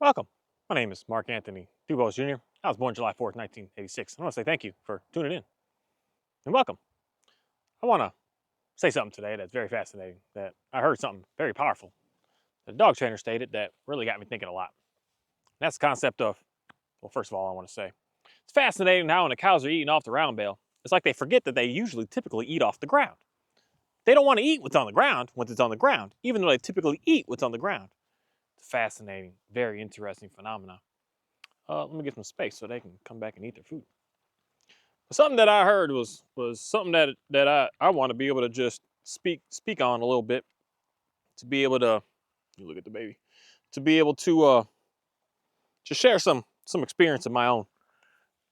Welcome. My name is Mark Anthony Dubose Jr. I was born July 4th, 1986. I want to say thank you for tuning in and welcome. I want to say something today that's very fascinating. That I heard something very powerful. The dog trainer stated that really got me thinking a lot. That's the concept of, well, first of all, I want to say it's fascinating how when the cows are eating off the round bale, it's like they forget that they usually typically eat off the ground. They don't want to eat what's on the ground once it's on the ground, even though they typically eat what's on the ground. It's a fascinating, very interesting phenomenon. Let me get some space so they can come back and eat their food. But something that I heard was something that I want to be able to just speak on a little bit, to be able to, you look at the baby, to be able to just share some experience of my own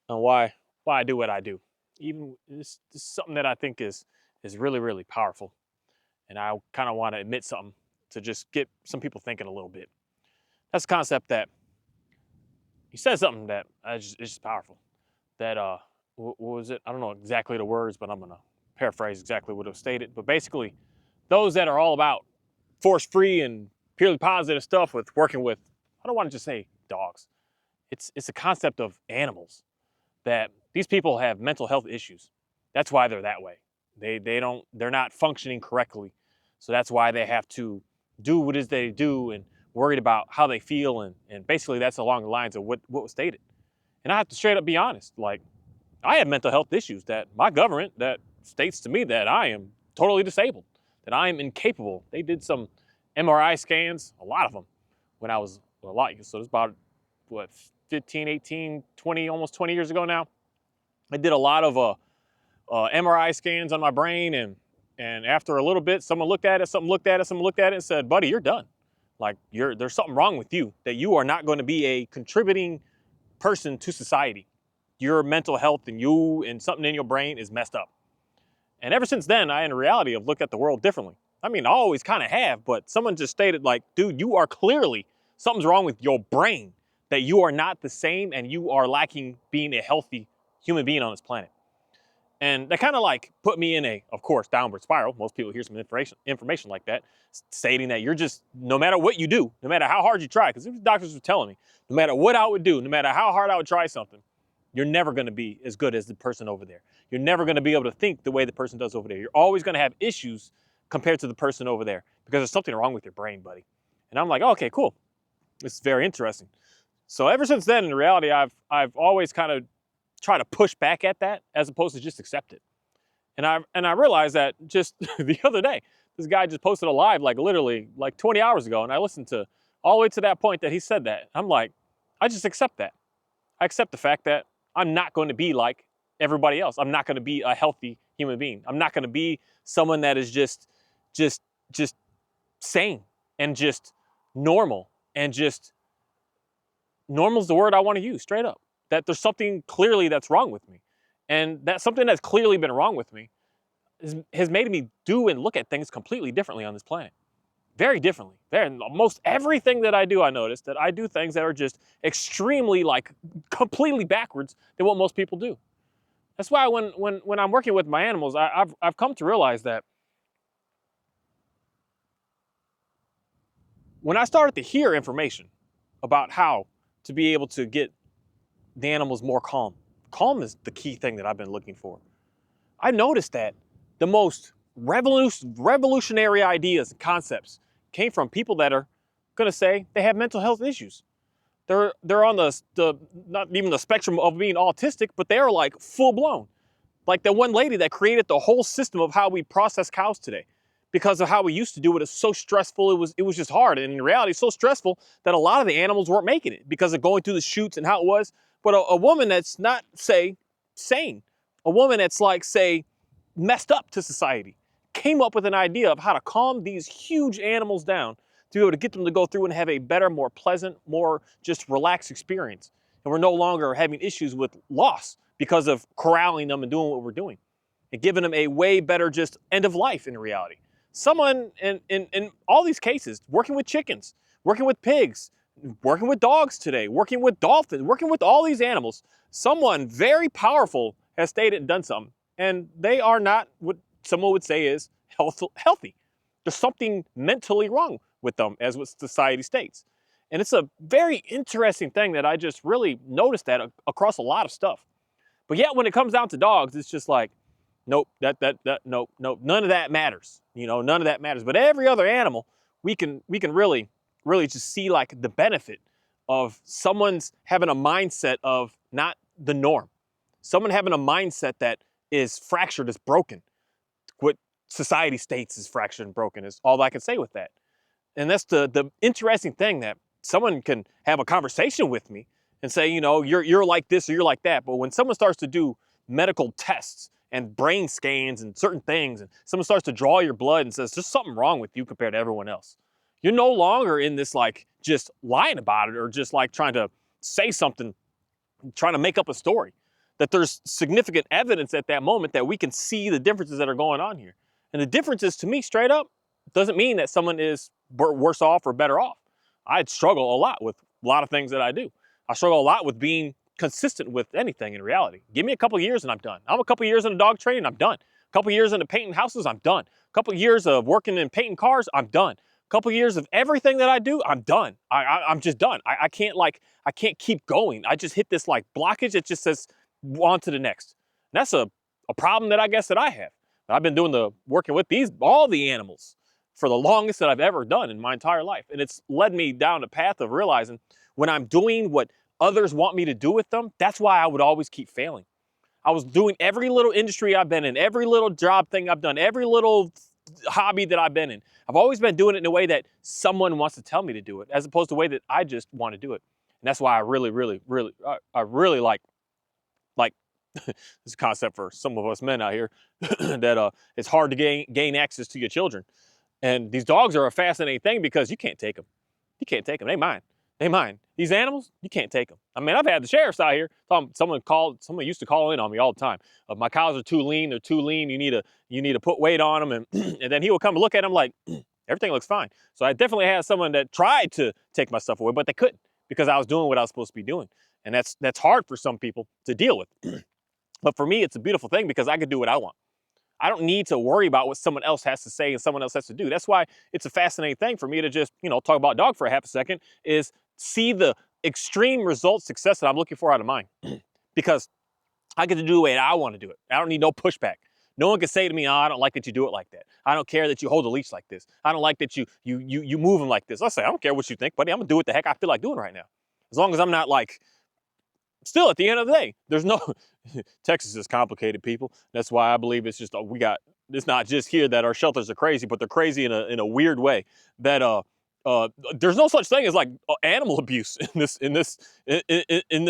on why I do what I do. Even this is something that I think is really powerful, and I kind of want to admit something to just get some people thinking a little bit. That's the concept that he said something that it's just powerful. That what was it? I don't know exactly the words, but I'm gonna paraphrase exactly what it was stated. But basically, those that are all about force-free and purely positive stuff with working with, I don't want to just say dogs. It's a concept of animals that these people have mental health issues. That's why they're that way. They're not functioning correctly, so that's why they have to do what it is they do and worried about how they feel, and basically that's along the lines of what was stated. And I have to straight up be honest, like, I have mental health issues that my government that states to me that I am totally disabled, that I am incapable. They did some MRI scans, a lot of them, when I was a lot. So it's about, what, 15, 18, 20, almost 20 years ago now. I did a lot of MRI scans on my brain, and after a little bit, someone looked at it, someone looked at it and said, buddy, you're done. Like, there's something wrong with you, that you are not going to be a contributing person to society. Your mental health and something in your brain is messed up. And ever since then, I, in reality, have looked at the world differently. I mean, I always kind of have, but someone just stated, like, dude, you are clearly, something's wrong with your brain, that you are not the same and you are lacking being a healthy human being on this planet. And that kind of like put me in a, of course, downward spiral. Most people hear some information like that, stating that you're just, no matter what you do, no matter how hard you try, because doctors were telling me, no matter what I would do, no matter how hard I would try something, you're never going to be as good as the person over there. You're never going to be able to think the way the person does over there. You're always going to have issues compared to the person over there because there's something wrong with your brain, buddy. And I'm like, okay, cool. This is very interesting. So ever since then, in reality, I've always kind of tried to push back at that as opposed to just accept it. And I realized that just the other day, this guy just posted a live, like literally like 20 hours ago, and I listened to all the way to that point that he said that. I'm like, I just accept that. I accept the fact that I'm not going to be like everybody else. I'm not going to be a healthy human being. I'm not going to be someone that is just sane and just normal, and just normal is the word I want to use, straight up. That there's something clearly that's wrong with me. And that something that's clearly been wrong with me has made me do and look at things completely differently on this planet. Very differently. Most everything that I do, I notice that I do things that are just extremely, like, completely backwards than what most people do. That's why when I'm working with my animals, I've come to realize that when I started to hear information about how to be able to get the animals more calm, calm is the key thing that I've been looking for. I noticed that the most revolutionary ideas and concepts came from people that are going to say they have mental health issues. They're on the not even the spectrum of being autistic, but they're like full blown. Like the one lady that created the whole system of how we process cows today, because of how we used to do it. It's so stressful. It was just hard, and in reality, it's so stressful that a lot of the animals weren't making it because of going through the chutes and how it was. But a woman that's not, say, sane, a woman that's like, say, messed up to society, came up with an idea of how to calm these huge animals down to be able to get them to go through and have a better, more pleasant, more just relaxed experience. And we're no longer having issues with loss because of corralling them and doing what we're doing and giving them a way better just end of life in reality. Someone in all these cases, working with chickens, working with pigs, working with dogs today, working with dolphins, working with all these animals, someone very powerful has stated and done something, and they are not what someone would say is healthy. There's something mentally wrong with them, as what society states. And it's a very interesting thing that I just really noticed that across a lot of stuff. But yet when it comes down to dogs, it's just like, nope, nope, none of that matters. None of that matters. But every other animal, we can really just see like the benefit of someone's having a mindset of not the norm. Someone having a mindset that is fractured, is broken. What society states is fractured and broken is all I can say with that. And that's the interesting thing, that someone can have a conversation with me and say, you're like this or you're like that. But when someone starts to do medical tests and brain scans and certain things, and someone starts to draw your blood and says, there's something wrong with you compared to everyone else, you're no longer in this like just lying about it or just like trying to say something, trying to make up a story. That there's significant evidence at that moment that we can see the differences that are going on here. And the differences, to me, straight up, doesn't mean that someone is worse off or better off. I struggle a lot with a lot of things that I do. I struggle a lot with being consistent with anything in reality. Give me a couple of years and I'm done. I'm a couple of years into dog training, I'm done. A couple of years into painting houses, I'm done. A couple of years of working in painting cars, I'm done. A couple of years of everything that I do, I'm done. I'm just done. I can't keep going. I just hit this like blockage that just says on to the next. And that's a problem that I guess that I have. I've been doing the working with all the animals for the longest that I've ever done in my entire life. And it's led me down a path of realizing when I'm doing what others want me to do with them, that's why I would always keep failing. I was doing every little industry I've been in, every little job thing I've done, every little hobby that I've been in. I've always been doing it in a way that someone wants to tell me to do it, as opposed to the way that I just want to do it. And that's why I really like this concept for some of us men out here that it's hard to gain access to your children. And these dogs are a fascinating thing because you can't take them. You can't take them. They mine. They mine. These animals, you can't take them. I mean, I've had the sheriffs out here. Someone used to call in on me all the time. My cows are too lean. They're too lean. You need to put weight on them. And and then he would come and look at them like, everything looks fine. So I definitely had someone that tried to take my stuff away, but they couldn't because I was doing what I was supposed to be doing. And that's hard for some people to deal with. But for me, it's a beautiful thing because I can do what I want. I don't need to worry about what someone else has to say and someone else has to do. That's why it's a fascinating thing for me to just, talk about dog for a half a second, is see the extreme result success that I'm looking for out of mine. Because I get to do the way I want to do it. I don't need no pushback. No one can say to me, oh, I don't like that you do it like that. I don't care that you hold a leash like this. I don't like that you move them like this. I say, I don't care what you think, buddy. I'm going to do what the heck I feel like doing right now. As long as I'm not like, still at the end of the day, there's no, Texas is complicated, people. That's why I believe it's just, it's not just here that our shelters are crazy, but they're crazy in a weird way that, there's no such thing as like animal abuse in this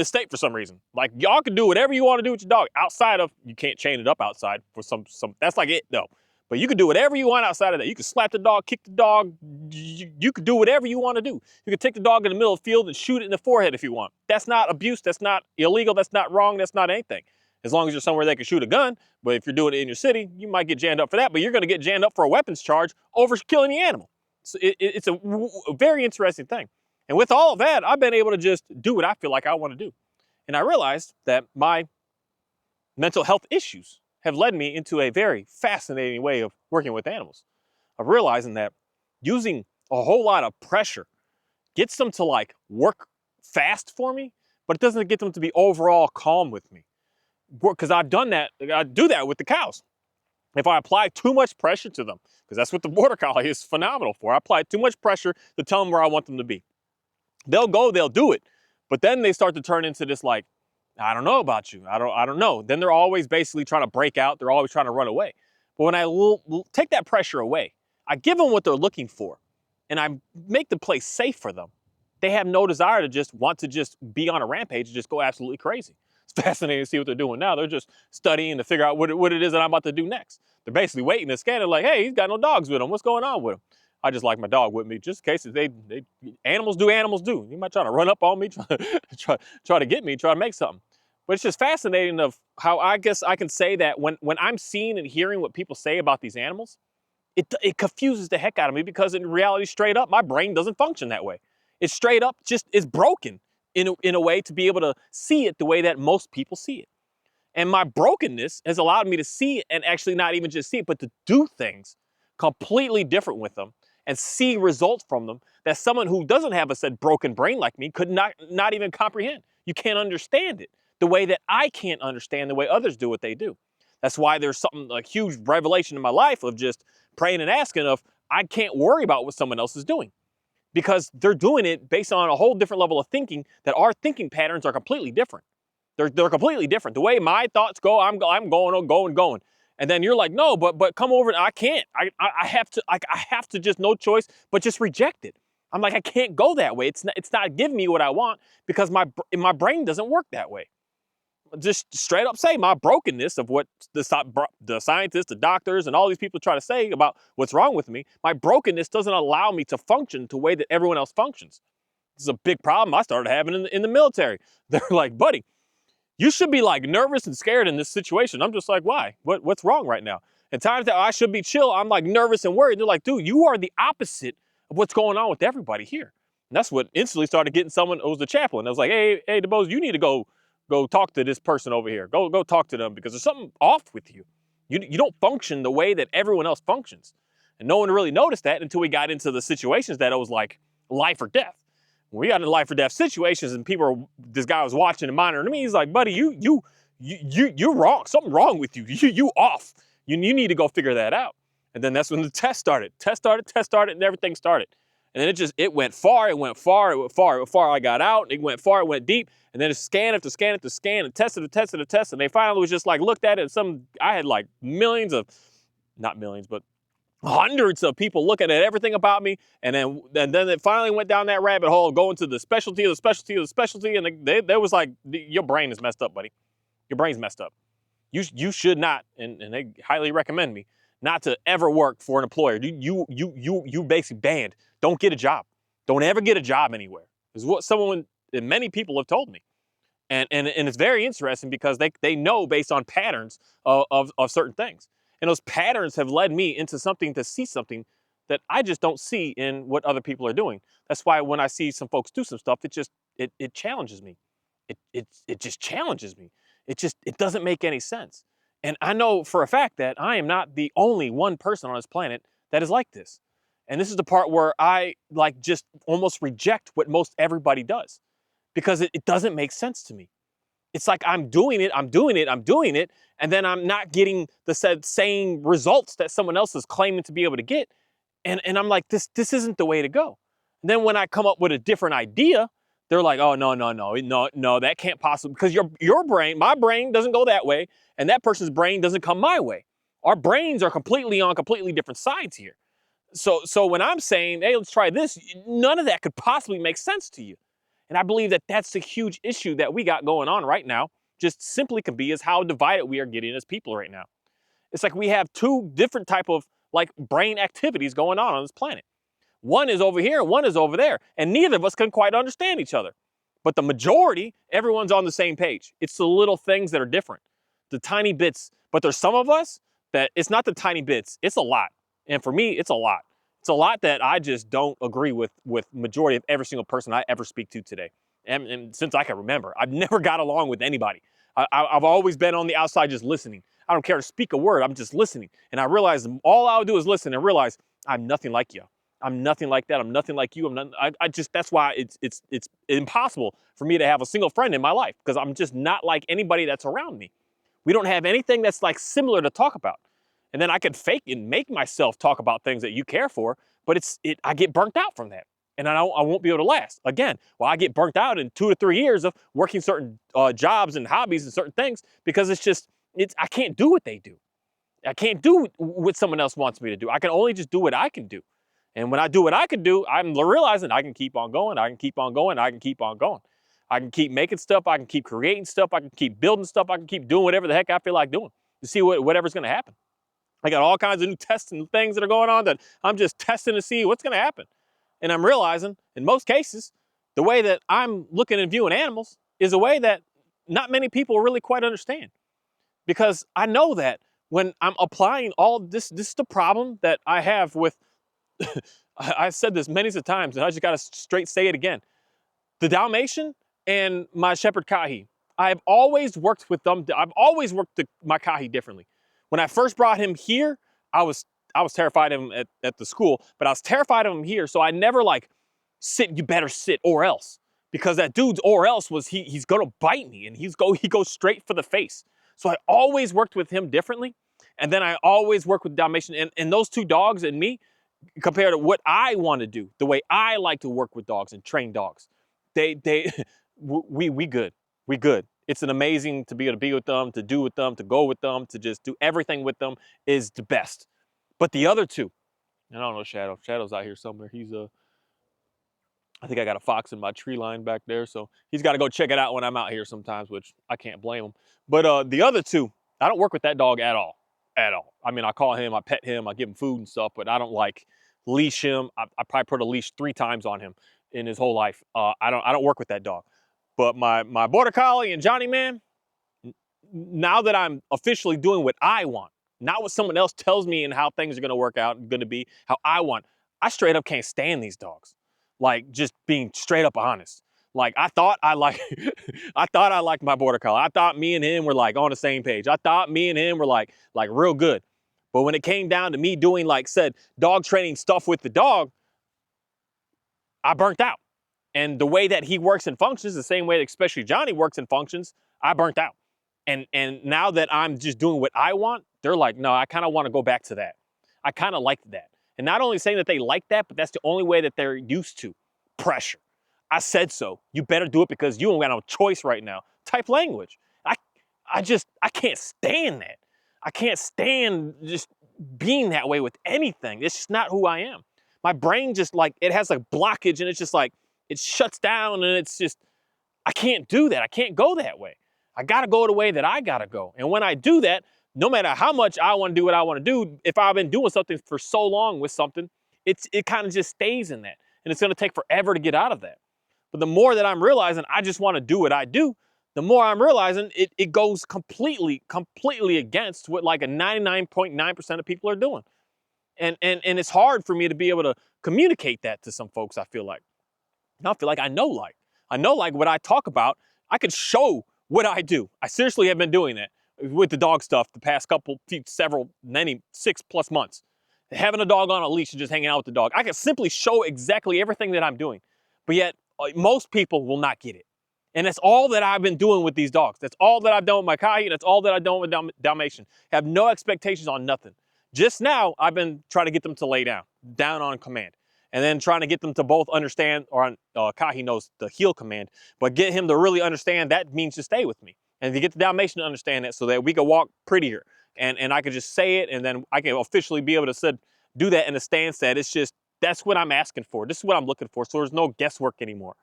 state for some reason. Like y'all can do whatever you want to do with your dog outside of, you can't chain it up outside for some, that's like it though. But you can do whatever you want outside of that. You can slap the dog, kick the dog. You can do whatever you want to do. You can take the dog in the middle of the field and shoot it in the forehead if you want. That's not abuse. That's not illegal. That's not wrong. That's not anything. As long as you're somewhere they can shoot a gun. But if you're doing it in your city, you might get jammed up for that. But you're going to get jammed up for a weapons charge over killing the animal. So it's a very interesting thing. And with all of that, I've been able to just do what I feel like I want to do. And I realized that my mental health issues have led me into a very fascinating way of working with animals. Of realizing that using a whole lot of pressure gets them to like work fast for me, but it doesn't get them to be overall calm with me. Because I've done that, I do that with the cows. If I apply too much pressure to them, because that's what the border collie is phenomenal for. I apply too much pressure to tell them where I want them to be. They'll go, they'll do it. But then they start to turn into this like, I don't know about you. I don't know. Then they're always basically trying to break out. They're always trying to run away. But when I take that pressure away, I give them what they're looking for, and I make the place safe for them, they have no desire to just want to just be on a rampage and just go absolutely crazy. It's fascinating to see what they're doing now. They're just studying to figure out what it is that I'm about to do next. They're basically waiting to scan it like, hey, he's got no dogs with him. What's going on with him? I just like my dog with me, just in case animals do. You might try to run up on me, try to get me, try to make something. But it's just fascinating of how I guess I can say that when I'm seeing and hearing what people say about these animals, it confuses the heck out of me because in reality, straight up, my brain doesn't function that way. It's straight up just is broken in a way to be able to see it the way that most people see it. And my brokenness has allowed me to see it and actually not even just see it, but to do things completely different with them and see results from them that someone who doesn't have a said broken brain like me could not even comprehend. You can't understand it the way that I can't understand the way others do what they do. That's why there's something, a huge revelation in my life of just praying and asking of, I can't worry about what someone else is doing because they're doing it based on a whole different level of thinking, that our thinking patterns are completely different. They're completely different. The way my thoughts go, I'm going. And then you're like, no, but come over. I can't. I have to. I have to just no choice but just reject it. I'm like, I can't go that way. It's not giving me what I want because my brain doesn't work that way. Just straight up say my brokenness of what the scientists, the doctors, and all these people try to say about what's wrong with me. My brokenness doesn't allow me to function the way that everyone else functions. This is a big problem I started having in the military. They're like, buddy, you should be like nervous and scared in this situation. I'm just like, why? What's wrong right now? At times that I should be chill, I'm like nervous and worried. They're like, dude, you are the opposite of what's going on with everybody here. And that's what instantly started getting someone who was the chaplain. I was like, hey, DeBose, you need to go talk to this person over here. Go talk to them because there's something off with you. You don't function the way that everyone else functions. And no one really noticed that until we got into the situations that it was like life or death. When we got into life or death situations and this guy was watching and monitoring me, he's like, buddy, you're wrong. Something wrong with you. You off. You need to go figure that out. And then that's when the test started, and everything started. And then it went far. I got out, it went far, it went deep. And then it's scan after scan after scan and test after test after test. And they finally was just like, looked at it. I had like not millions, but hundreds of people looking at everything about me. And then it finally went down that rabbit hole, going to the specialty of the specialty of the specialty. And they was like, your brain is messed up, buddy. Your brain's messed up. You should not, and they highly recommend me, not to ever work for an employer. You basically banned. Don't get a job. Don't ever get a job anywhere. Is what many people have told me. And it's very interesting because they know based on patterns of certain things. And those patterns have led me into something to see something that I just don't see in what other people are doing. That's why when I see some folks do some stuff, it challenges me. It just challenges me. It doesn't make any sense. And I know for a fact that I am not the only one person on this planet that is like this. And this is the part where I like just almost reject what most everybody does because it doesn't make sense to me. It's like I'm doing it, and then I'm not getting the same results that someone else is claiming to be able to get. And I'm like, this isn't the way to go. And then when I come up with a different idea, they're like, oh, no, that can't possibly, because your brain, my brain doesn't go that way, and that person's brain doesn't come my way. Our brains are completely on completely different sides here. So when I'm saying, hey, let's try this, none of that could possibly make sense to you. And I believe that that's the huge issue that we got going on right now, just simply can be is how divided we are getting as people right now. It's like we have two different type of like brain activities going on this planet. One is over here, one is over there, and neither of us can quite understand each other. But the majority, everyone's on the same page. It's the little things that are different, the tiny bits. But there's some of us that it's not the tiny bits, it's a lot. And for me, it's a lot. It's a lot that I just don't agree with majority of every single person I ever speak to today. And since I can remember, I've never got along with anybody. I've always been on the outside just listening. I don't care to speak a word, I'm just listening. And I realize all I'll do is listen and realize I'm nothing like you. I'm nothing like that. I'm nothing like you. That's why it's impossible for me to have a single friend in my life because I'm just not like anybody that's around me. We don't have anything that's like similar to talk about. And then I could fake and make myself talk about things that you care for, but I get burnt out from that. And I won't be able to last. Again, I get burnt out in 2 to 3 years of working certain jobs and hobbies and certain things because I can't do what they do. I can't do what someone else wants me to do. I can only just do what I can do. And when I do what I can do, I'm realizing I can keep on going. I can keep on going. I can keep on going. I can keep making stuff. I can keep creating stuff. I can keep building stuff. I can keep doing whatever the heck I feel like doing to see whatever's going to happen. I got all kinds of new tests and things that are going on that I'm just testing to see what's going to happen. And I'm realizing, in most cases, the way that I'm looking and viewing animals is a way that not many people really quite understand. Because I know that when I'm applying all this is the problem that I have with, I've said this many times, and I just got to straight say it again. The Dalmatian and my Shepherd Kahi, I've always worked with them. I've always worked my Kahi differently. When I first brought him here, I was terrified of him at the school, but I was terrified of him here. So I never like sit, you better sit or else. Because that dude's or else was he's gonna bite me and he goes straight for the face. So I always worked with him differently. And then I always work with Dalmatian and those two dogs and me compared to what I want to do, the way I like to work with dogs and train dogs. They we good. We good. It's an amazing to be able to be with them, to do with them, to go with them, to just do everything with them is the best. But the other two, and I don't know Shadow. Shadow's out here somewhere. He's I think I got a fox in my tree line back there, so he's got to go check it out when I'm out here sometimes, which I can't blame him. But the other two, I don't work with that dog at all, at all. I mean, I call him, I pet him, I give him food and stuff, but I don't like leash him. I probably put a leash 3 times on him in his whole life. I don't work with that dog. But my border collie and Johnny Man, now that I'm officially doing what I want, not what someone else tells me and how things are going to work out, going to be how I want, I straight up can't stand these dogs. Like just being straight up honest. Like I thought I like, I thought I liked my border collie. I thought me and him were like on the same page. I thought me and him were like real good. But when it came down to me doing like said dog training stuff with the dog, I burnt out. And the way that he works and functions, the same way that especially Johnny works and functions, I burnt out. And now that I'm just doing what I want, they're like, no, I kind of want to go back to that. I kind of like that. And not only saying that they like that, but that's the only way that they're used to pressure. I said so. You better do it because you ain't got no choice right now. Type language. I can't stand that. I can't stand just being that way with anything. It's just not who I am. My brain just like, it has like blockage and it's just like, it shuts down and it's just, I can't do that. I can't go that way. I got to go the way that I got to go. And when I do that, no matter how much I want to do what I want to do, if I've been doing something for so long with something, it kind of just stays in that. And it's going to take forever to get out of that. But the more that I'm realizing I just want to do what I do, the more I'm realizing it goes completely against what like a 99.9% of people are doing. And it's hard for me to be able to communicate that to some folks, I feel like. I feel like I know like what I talk about, I could show what I do. I seriously have been doing that with the dog stuff the past many 6+ months. Having a dog on a leash and just hanging out with the dog. I can simply show exactly everything that I'm doing. But yet, most people will not get it. And that's all that I've been doing with these dogs. That's all that I've done with my Kai. That's all that I've done with Dalmatian. Have no expectations on nothing. Just now, I've been trying to get them to lay down on command. And then trying to get them to both understand, or Kahi knows the heel command, but get him to really understand that means to stay with me. And to get the Dalmatian to understand that so that we can walk prettier. And I could just say it and then I can officially be able to do that in a stance that it's just, that's what I'm asking for. This is what I'm looking for. So there's no guesswork anymore.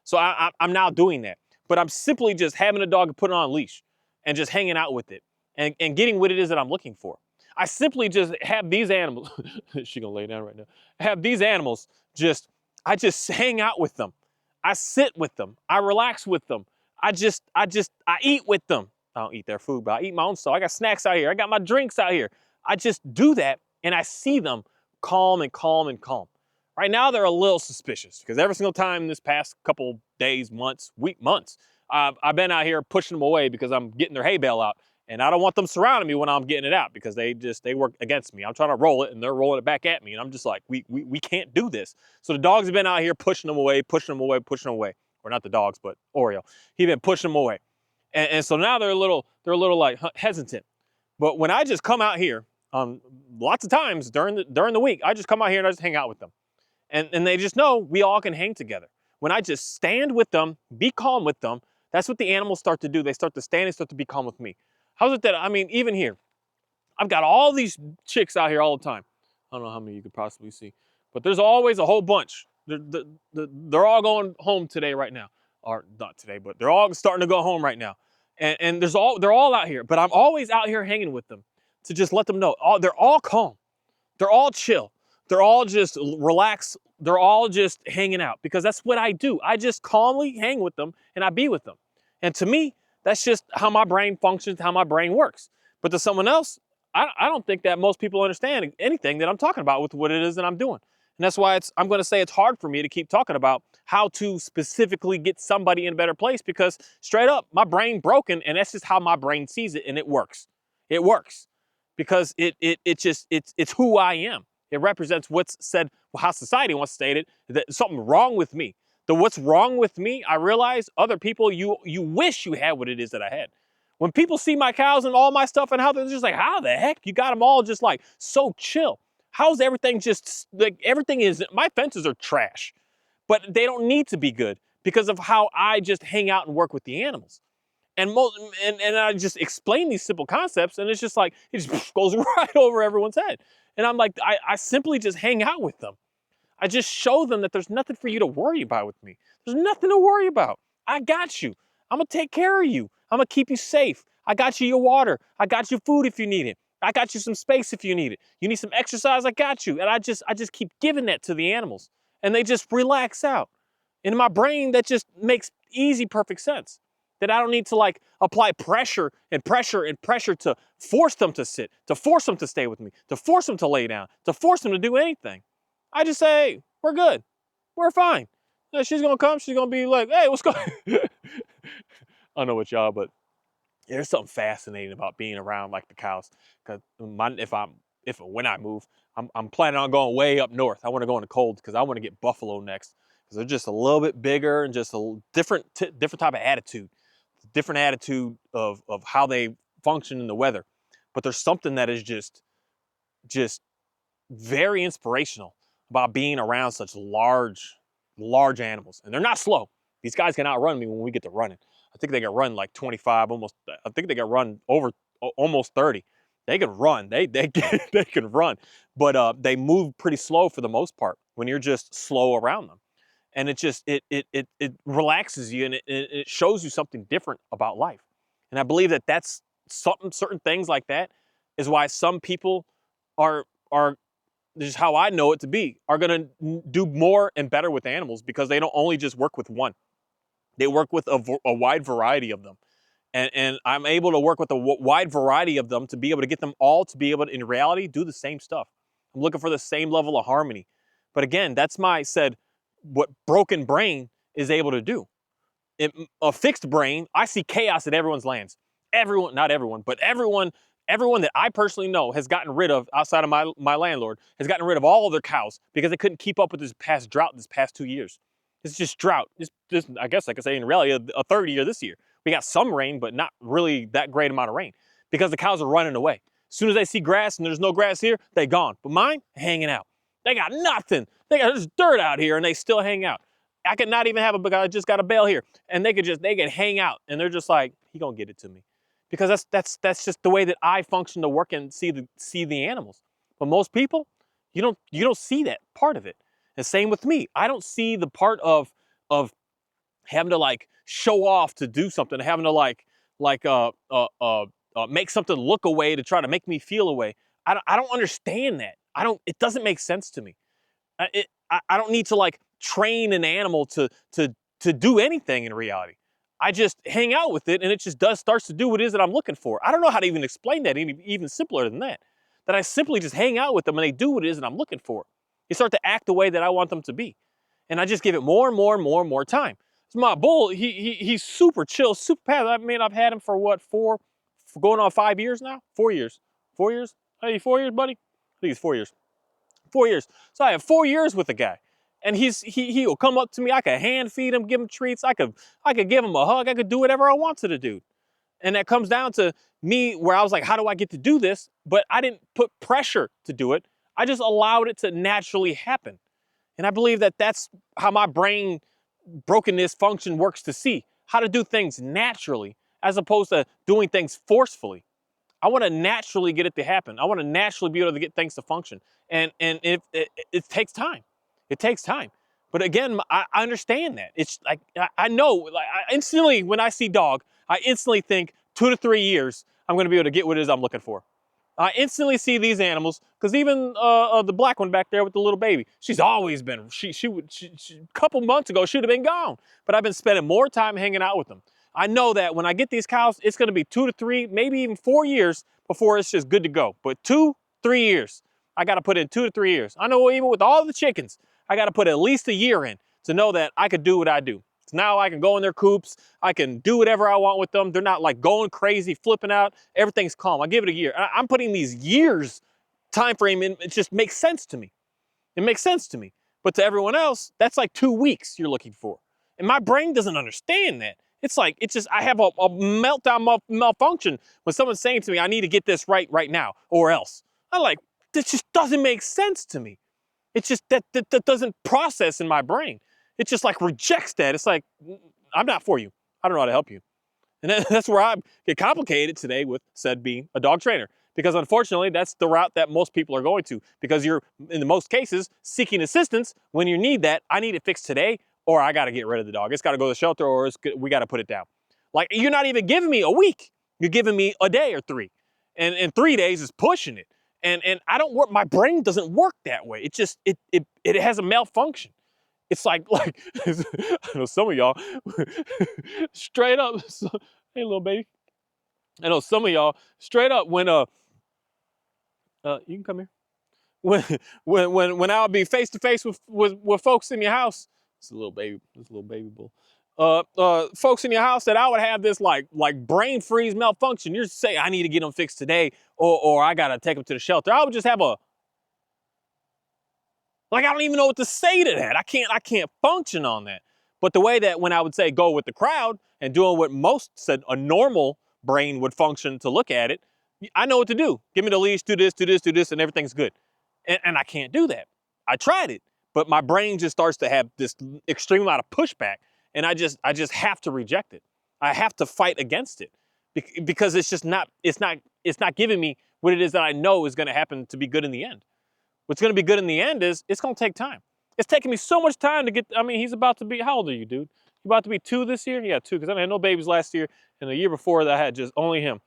So I'm now doing that. But I'm simply just having a dog and put it on a leash and just hanging out with it and getting what it is that I'm looking for. I simply just have these animals, she gonna lay down right now, have these animals I just hang out with them. I sit with them. I relax with them. I eat with them. I don't eat their food, but I eat my own stuff. I got snacks out here. I got my drinks out here. I just do that and I see them calm and calm and calm. Right now, they're a little suspicious because every single time this past couple days, months, I've been out here pushing them away because I'm getting their hay bale out. And I don't want them surrounding me when I'm getting it out because they work against me. I'm trying to roll it and they're rolling it back at me. And I'm just like, we can't do this. So the dogs have been out here pushing them away, pushing them away, pushing them away. Or not the dogs, but Oreo. He's been pushing them away. And so now they're a little like hesitant. But when I just come out here, lots of times during the week, I just come out here and I just hang out with them. And they just know we all can hang together. When I just stand with them, be calm with them, that's what the animals start to do. They start to stand and start to be calm with me. How's it that, I mean, even here, I've got all these chicks out here all the time. I don't know how many you could possibly see, but there's always a whole bunch. They're all going home today right now. Or not today, but they're all starting to go home right now. And they're all out here, but I'm always out here hanging with them to just let them know. They're all calm. They're all chill. They're all just relaxed. They're all just hanging out because that's what I do. I just calmly hang with them and I be with them. And to me, that's just how my brain functions, how my brain works. But to someone else, I don't think that most people understand anything that I'm talking about with what it is that I'm doing. And that's why I'm going to say it's hard for me to keep talking about how to specifically get somebody in a better place because straight up, my brain broken and that's just how my brain sees it and it works. It works because it's who I am. It represents what's said, how society wants to state it, that something wrong with me. The what's wrong with me, I realize other people, you wish you had what it is that I had. When people see my cows and all my stuff and how they're just like, how the heck you got them all just like so chill? How's everything just like everything is, my fences are trash, but they don't need to be good because of how I just hang out and work with the animals. And, and I just explain these simple concepts, and it's just like, it just goes right over everyone's head. And I'm like, I simply just hang out with them. I just show them that there's nothing for you to worry about with me. There's nothing to worry about. I got you. I'm gonna take care of you. I'm gonna keep you safe. I got you your water. I got you food if you need it. I got you some space if you need it. You need some exercise, I got you. And I just keep giving that to the animals. And they just relax out. In my brain, that just makes easy, perfect sense. That I don't need to like apply pressure and pressure and pressure to force them to sit, to force them to stay with me, to force them to lay down, to force them to do anything. I just say, hey, we're good. We're fine. She's gonna come, she's gonna be like, hey, what's going on? I don't know what y'all, but there's something fascinating about being around like the cows. Cause when I move, I'm planning on going way up north. I want to go in the cold because I want to get buffalo next. Because they're just a little bit bigger and just a different type of attitude. Different attitude of how they function in the weather. But there's something that is just very inspirational about being around such large animals. And they're not slow. These guys can outrun me when we get to running. I think they can run like 25, almost. I think they can run over almost 30. They can run. They they can run, but they move pretty slow for the most part when you're just slow around them. And it relaxes you, and it shows you something different about life. And I believe that that's something, certain things like that is why some people are this is how I know it to be, are going to do more and better with animals because they don't only just work with one. They work with a wide variety of them. And I'm able to work with a wide variety of them to be able to get them all to be able to, in reality, do the same stuff. I'm looking for the same level of harmony. But again, that's what broken brain is able to do. A fixed brain, I see chaos in everyone's lands. Everyone, not everyone, but everyone that I personally know has gotten rid of, outside of my landlord, has gotten rid of all of their cows because they couldn't keep up with this past drought this past 2 years. It's just drought. It's just, I guess I could say in reality, a third year this year. We got some rain, but not really that great amount of rain because the cows are running away. As soon as they see grass and there's no grass here, they gone. But mine, hanging out. They got nothing. There's dirt out here and they still hang out. I could not even have I just got a bale here, and they could hang out, and they're just like, he gonna get it to me, because that's just the way that I function to work and see the animals. But most people, you don't see that part of it. And same with me, I don't see the part of having to like show off to do something, having to make something look away to try to make me feel away. I don't understand that. It doesn't make sense to me. I don't need to like train an animal to do anything in reality. I just hang out with it, and it just starts to do what it is that I'm looking for. I don't know how to even explain that even simpler than that. That I simply just hang out with them and they do what it is that I'm looking for. They start to act the way that I want them to be. And I just give it more and more and more and more time. So my bull, he's super chill, super passive. I mean, I've had him for what, going on 5 years now? 4 years. 4 years? Hey, 4 years, buddy? I think it's 4 years. 4 years. So I have 4 years with the guy. And he'll come up to me. I could hand feed him, give him treats. I could give him a hug. I could do whatever I want to the dude. And that comes down to me where I was like, how do I get to do this? But I didn't put pressure to do it. I just allowed it to naturally happen. And I believe that that's how my brain brokenness function works, to see how to do things naturally as opposed to doing things forcefully. I want to naturally get it to happen. I want to naturally be able to get things to function. And it takes time. It takes time. But again, I understand that. It's like, I know, like, instantly when I see dog, I instantly think 2 to 3 years, I'm going to be able to get what it is I'm looking for. I instantly see these animals, because even the black one back there with the little baby, she's always been, a couple months ago, she'd have been gone. But I've been spending more time hanging out with them. I know that when I get these cows, it's going to be 2 to 3, maybe even 4 years before it's just good to go. But 2, 3 years, I got to put in 2 to 3 years. I know even with all the chickens, I got to put at least a year in to know that I could do what I do. So now I can go in their coops. I can do whatever I want with them. They're not like going crazy, flipping out. Everything's calm. I give it a year. I'm putting these years time frame, and it just makes sense to me. It makes sense to me. But to everyone else, that's like 2 weeks you're looking for. And my brain doesn't understand that. It's like, it's just, I have a meltdown, malfunction when someone's saying to me, I need to get this right now, or else. I'm like, this just doesn't make sense to me. It's just that doesn't process in my brain. It just like rejects that. It's like, I'm not for you. I don't know how to help you. And that's where I get complicated today with said being a dog trainer. Because unfortunately, that's the route that most people are going to. Because you're, in the most cases, seeking assistance when you need that. I need it fixed today, or I got to get rid of the dog. It's got to go to the shelter, or we got to put it down. Like, you're not even giving me a week. You're giving me a day or 3. And 3 days is pushing it. And I don't work, my brain doesn't work that way. It just, it has a malfunction. It's like I know some of y'all straight up. Hey, little baby. I know some of y'all straight up when you can come here. When I'll be face to face with folks in your house. It's a little baby. It's a little baby bull. Folks in your house, that I would have this like brain freeze malfunction. You're just saying I need to get them fixed today, or I gotta take them to the shelter. I would just have I don't even know what to say to that. I can't function on that. But the way that when I would say go with the crowd and doing what most said a normal brain would function to look at it, I know what to do. Give me the leash, do this, and everything's good. And I can't do that. I tried it, but my brain just starts to have this extreme amount of pushback, and I just have to reject it. I have to fight against it because it's not giving me what it is that I know is going to happen to be good in the end. What's going to be good in the end is it's going to take time. It's taking me so much time to get, I mean, he's about to be, how old are you, dude? You about to be 2 this year? Yeah, 2, because I had no babies last year, and the year before that I had just only him.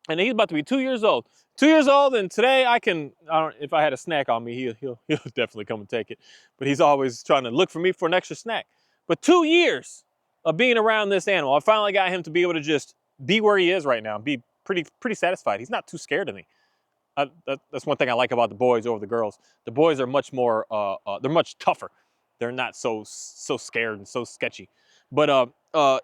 And he's about to be 2 years old. 2 years old, and today if I had a snack on me, he'll definitely come and take it. But he's always trying to look for me for an extra snack. But 2 years of being around this animal, I finally got him to be able to just be where he is right now, and be pretty satisfied. He's not too scared of me. That's one thing I like about the boys over the girls. The boys are much more, they're much tougher. They're not so scared and so sketchy. But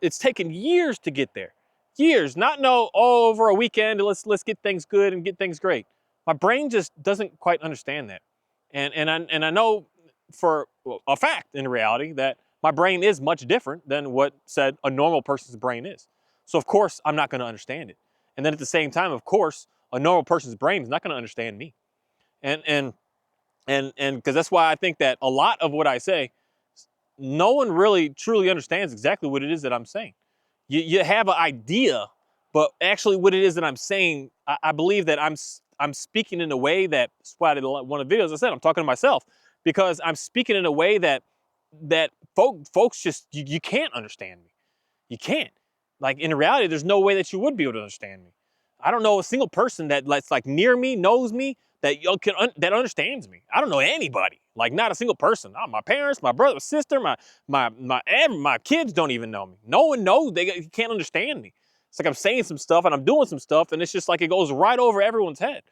it's taken years to get there. Years, not over a weekend, let's get things good and get things great. My brain just doesn't quite understand that. And I know for a fact in reality that my brain is much different than what said a normal person's brain is. So of course I'm not going to understand it. And then at the same time, of course, a normal person's brain is not going to understand me. And because that's why I think that a lot of what I say, no one really truly understands exactly what it is that I'm saying. You have an idea, but actually what it is that I'm saying, I believe that I'm speaking in a way that, that's why I did one of the videos I said, I'm talking to myself, because I'm speaking in a way that folks just, you can't understand me. You can't. Like, in reality, there's no way that you would be able to understand me. I don't know a single person that's like near me, knows me, that understands me. I don't know anybody, like not a single person. Not my parents, my brother, sister, my kids don't even know me. No one knows. They can't understand me. It's like I'm saying some stuff and I'm doing some stuff, and it's just like it goes right over everyone's head.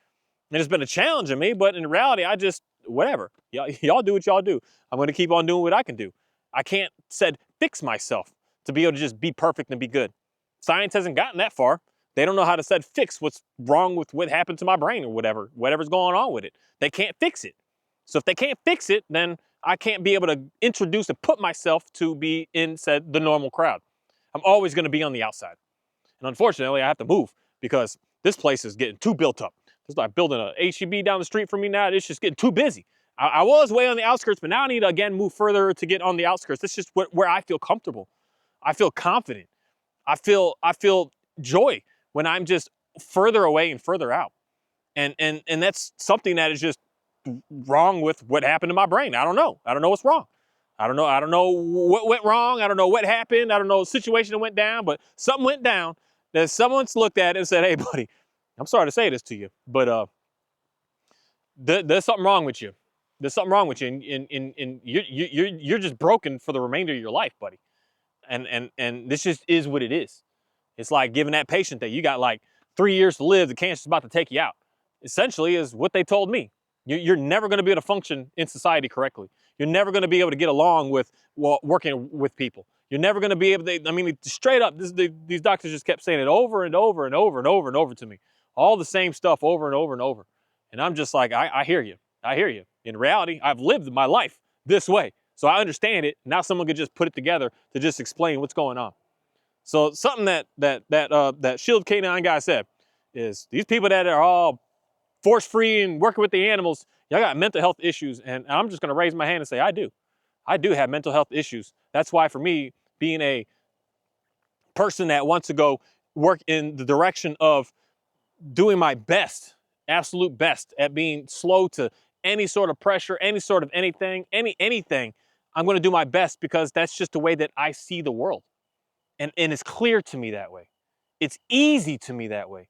And it's been a challenge in me, but in reality, I just, whatever. Y'all do what y'all do. I'm going to keep on doing what I can do. I can't fix myself to be able to just be perfect and be good. Science hasn't gotten that far. They don't know how to fix what's wrong with what happened to my brain or whatever's going on with it. They can't fix it. So if they can't fix it, then I can't be able to introduce and put myself to be in the normal crowd. I'm always going to be on the outside. And unfortunately, I have to move because this place is getting too built up. It's like building a HEB down the street from me now. It's just getting too busy. I was way on the outskirts, but now I need to again move further to get on the outskirts. It's just where I feel comfortable. I feel confident. I feel joy when I'm just further away and further out. And that's something that is just wrong with what happened to my brain. I don't know what's wrong. I don't know what went wrong. I don't know what happened. I don't know the situation that went down, but something went down that someone's looked at it and said, hey buddy, I'm sorry to say this to you, but there's something wrong with you. There's something wrong with you, and you're just broken for the remainder of your life, buddy. And this just is what it is. It's like giving that patient that you got like 3 years to live, the cancer's about to take you out. Essentially is what they told me. You're never going to be able to function in society correctly. You're never going to be able to get along with working with people. You're never going to be able to, I mean, straight up, these doctors just kept saying it over and over and over and over and over to me. All the same stuff over and over and over. And I'm just like, I hear you. I hear you. In reality, I've lived my life this way. So I understand it. Now someone could just put it together to just explain what's going on. So something that Shield K9 guy said is these people that are all force free and working with the animals, y'all got mental health issues. And I'm just gonna raise my hand and say, I do. I do have mental health issues. That's why for me, being a person that wants to go work in the direction of doing my best, absolute best at being slow to any sort of pressure, any sort of anything, I'm going to do my best because that's just the way that I see the world. And it's clear to me that way. It's easy to me that way.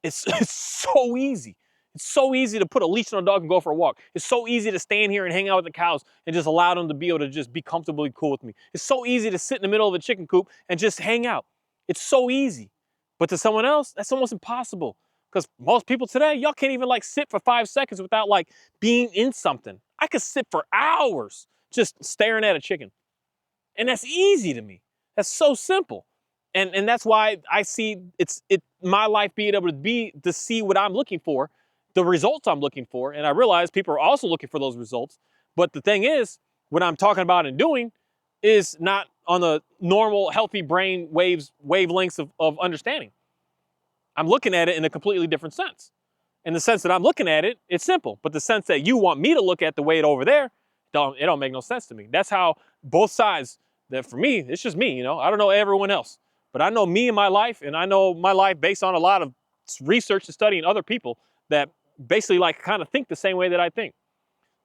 It's so easy. It's so easy to put a leash on a dog and go for a walk. It's so easy to stand here and hang out with the cows and just allow them to be able to just be comfortably cool with me. It's so easy to sit in the middle of a chicken coop and just hang out. It's so easy. But to someone else, that's almost impossible. Because most people today, y'all can't even like sit for 5 seconds without like being in something. I could sit for hours just staring at a chicken. And that's easy to me. That's so simple. And that's why I see my life being able to see what I'm looking for, the results I'm looking for. And I realize people are also looking for those results. But the thing is, what I'm talking about and doing is not on the normal healthy brain wavelengths of understanding. I'm looking at it in a completely different sense. In the sense that I'm looking at it, it's simple. But the sense that you want me to look at the way it over there, it don't make no sense to me. That's how both sides, that for me, it's just me, I don't know everyone else. But I know me and my life, and I know my life based on a lot of research and studying other people that basically like kind of think the same way that I think.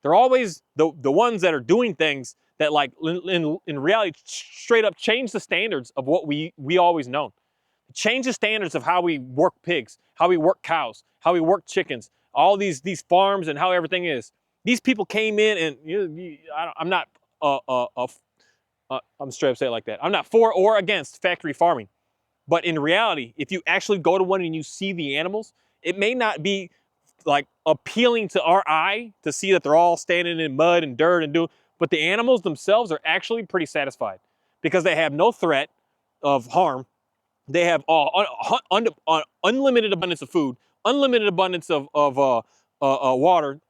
They're always the ones that are doing things that like in reality straight up change the standards of what we always known. Change the standards of how we work pigs, how we work cows, how we work chickens, all these farms and how everything is. These people came in and I'm not I'm straight up say it like that. I'm not for or against factory farming. But in reality, if you actually go to one and you see the animals, it may not be like appealing to our eye to see that they're all standing in mud and dirt and but the animals themselves are actually pretty satisfied because they have no threat of harm. They have unlimited abundance of food, unlimited abundance of water,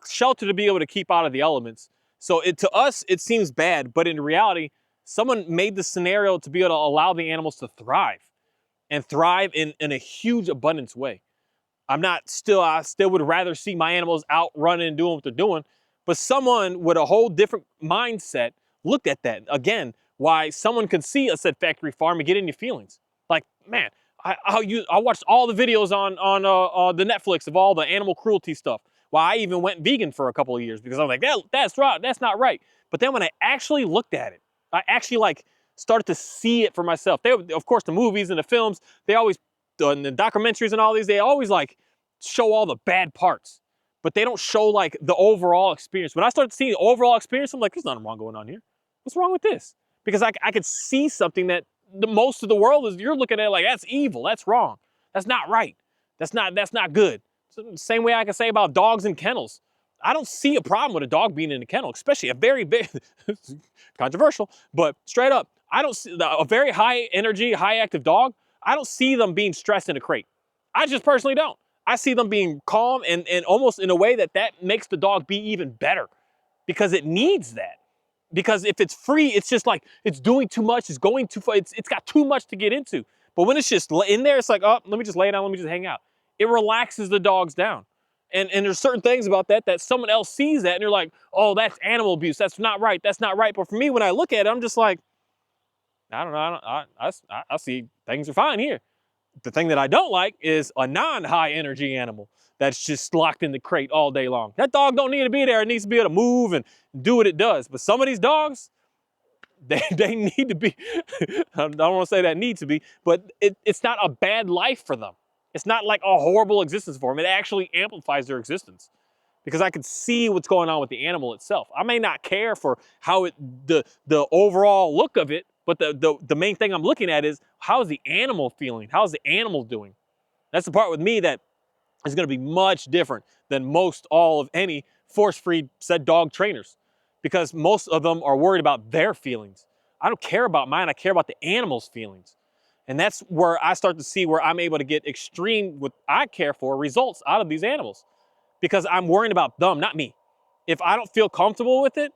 shelter to be able to keep out of the elements. So to us, it seems bad, but in reality, someone made the scenario to be able to allow the animals to thrive and thrive in a huge abundance way. I still would rather see my animals out running and doing what they're doing, but someone with a whole different mindset looked at that. Again, why someone can see a said factory farm and get in your feelings. Like, man, I watched all the videos on the Netflix of all the animal cruelty stuff. Well, I even went vegan for a couple of years because I'm like, that's right, that's not right. But then when I actually looked at it, I actually like started to see it for myself. Of course, the movies and the films, they always, and the documentaries and all these, they always like show all the bad parts, but they don't show like the overall experience. When I started seeing the overall experience, I'm like, there's nothing wrong going on here. What's wrong with this? Because I could see something that most of the world is, you're looking at it like, that's evil, that's wrong, that's not right, that's not good. So same way I can say about dogs in kennels. I don't see a problem with a dog being in a kennel, especially a very big, controversial, but straight up, I don't see a very high energy, high active dog. I don't see them being stressed in a crate. I just personally don't. I see them being calm and almost in a way that makes the dog be even better because it needs that. Because if it's free, it's just like, it's doing too much, it's going too far, it's got too much to get into. But when it's just in there, it's like, oh, let me just lay down, let me just hang out. It relaxes the dogs down. And there's certain things about that someone else sees that and you're like, oh, that's animal abuse, that's not right, that's not right. But for me, when I look at it, I'm just like, I don't know, I see things are fine here. The thing that I don't like is a non-high energy animal that's just locked in the crate all day long. That dog don't need to be there. It needs to be able to move and do what it does. But some of these dogs, they need to be, I don't want to say that need to be, but it's not a bad life for them. It's not like a horrible existence for them. It actually amplifies their existence because I can see what's going on with the animal itself. I may not care for how the overall look of it, but the main thing I'm looking at is, how's the animal feeling? How's the animal doing? That's the part with me that is going to be much different than most all of any force-free said dog trainers, because most of them are worried about their feelings. I don't care about mine. I care about the animal's feelings. And that's where I start to see where I'm able to get extreme what I care for results out of these animals. because I'm worrying about them, not me. If I don't feel comfortable with it,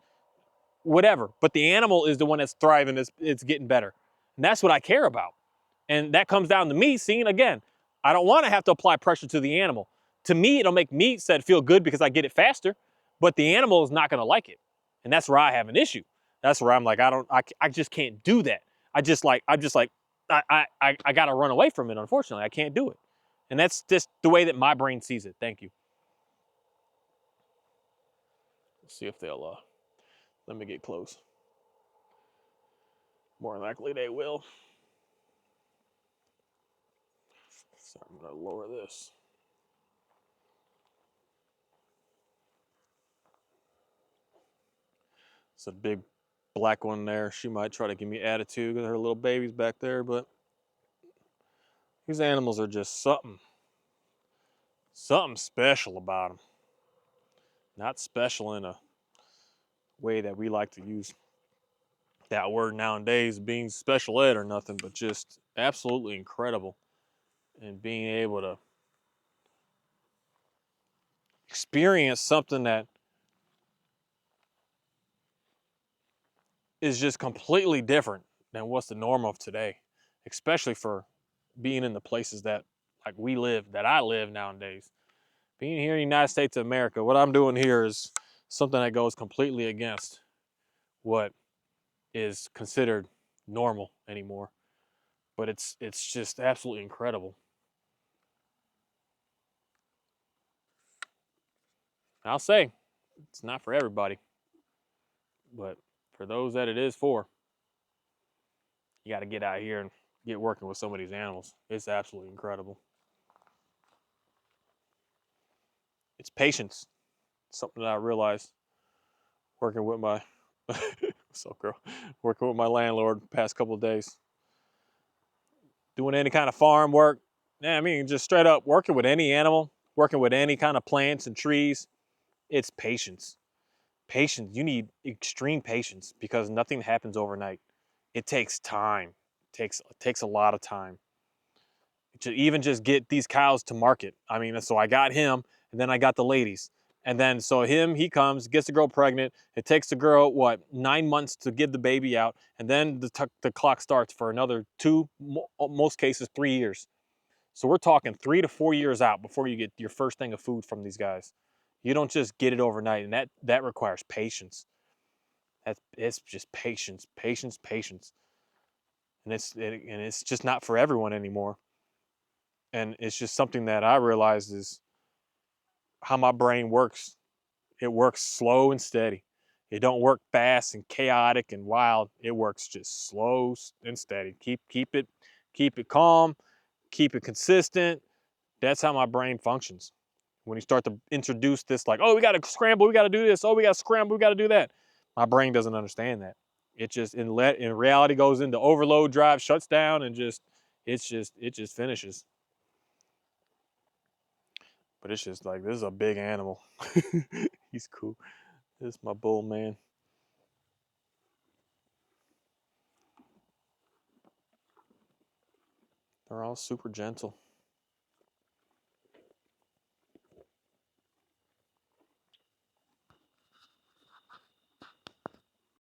whatever. But the animal is the one that's thriving, it's getting better. And that's what I care about. And that comes down to me seeing, again, I don't want to have to apply pressure to the animal. To me, it'll make me feel good because I get it faster, but the animal is not going to like it. And that's where I have an issue. That's where I'm like, I just can't do that. I got to run away from it, unfortunately. I can't do it. And that's just the way that my brain sees it. Thank you. Let's see if they'll, let me get close. More than likely they will. So I'm going to lower this. It's a big black one there. She might try to give me attitude with her little babies back there, but these animals are just something special about them. Not special in a way that we like to use that word nowadays, being special ed or nothing, but just absolutely incredible. And being able to experience something that is just completely different than what's the norm of today, especially for being in the places that like we live, that I live nowadays. Being here in the United States of America, what I'm doing here is something that goes completely against what is considered normal anymore. But it's just absolutely incredible. I'll say it's not for everybody, but for those that it is for, you got to get out here and get working with some of these animals. It's absolutely incredible. It's patience. Something that I realized working with my what's up, girl? Working with my landlord the past couple of days. Doing any kind of farm work. Yeah, I mean, just straight up working with any animal, working with any kind of plants and trees. It's patience. Patience. You need extreme patience because nothing happens overnight. It takes time. It takes a lot of time to even just get these cows to market. I mean, so I got him, and then I got the ladies. And then so he comes, gets the girl pregnant. It takes the girl, 9 months to give the baby out. And then the clock starts for another most cases, 3 years. So we're talking 3 to 4 years out before you get your first thing of food from these guys. You don't just get it overnight, and that requires patience. It's just patience, patience, patience. And it's just not for everyone anymore. And it's just something that I realized is how my brain works. It works slow and steady. It don't work fast and chaotic and wild. It works just slow and steady. Keep it calm, keep it consistent. That's how my brain functions. When you start to introduce this, like, oh, we got to scramble, we got to do this, oh, we got to scramble, we got to do that. My brain doesn't understand that. It just in reality goes into overload drive, shuts down, and it just finishes. But it's just like, this is a big animal. He's cool. This is my bull, man. They're all super gentle.